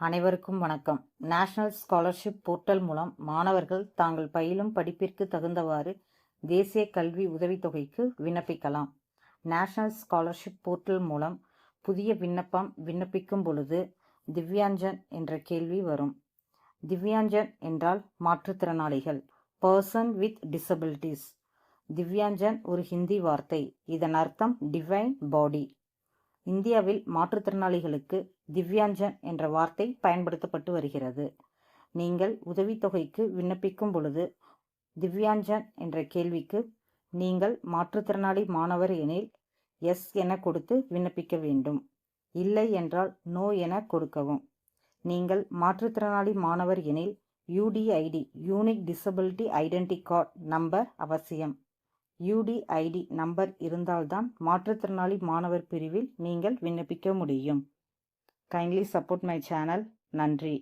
அனைவருக்கும் வணக்கம். National scholarship portal மூலம் மாணவர்கள் தாங்கள் பயிலும் படிப்பிற்கு தகுந்தவாறு தேசிய கல்வி உதவித்தொகைக்கு விண்ணப்பிக்கலாம். நேஷனல் ஸ்காலர்ஷிப் போர்ட்டல் மூலம் புதிய விண்ணப்பிக்கும் பொழுது திவ்யாஞ்சன் என்ற கேள்வி வரும். திவ்யாஞ்சன் என்றால் மாற்றுத்திறனாளிகள், பர்சன் வித் டிசபிலிட்டிஸ். திவ்யாஞ்சன் ஒரு ஹிந்தி வார்த்தை. இதன் அர்த்தம் டிவைன் பாடி. இந்தியாவில் மாற்றுத்திறனாளிகளுக்கு திவ்யாஞ்சன் என்ற வார்த்தை பயன்படுத்தப்பட்டு வருகிறது. நீங்கள் உதவித்தொகைக்கு விண்ணப்பிக்கும் பொழுது திவ்யாஞ்சன் என்ற கேள்விக்கு நீங்கள் மாற்றுத்திறனாளி மாணவர் எனில் எஸ் என கொடுத்து விண்ணப்பிக்க வேண்டும். இல்லை என்றால் நோ என கொடுக்கவும். நீங்கள் மாற்றுத்திறனாளி மாணவர் எனில் UDID unique disability identity card number அவசியம். யூடிஐடி நம்பர் இருந்தால்தான் மாற்றுத்திறனாளி மாணவர் பிரிவில் நீங்கள் விண்ணப்பிக்க முடியும். Kindly support my channel. நன்றி.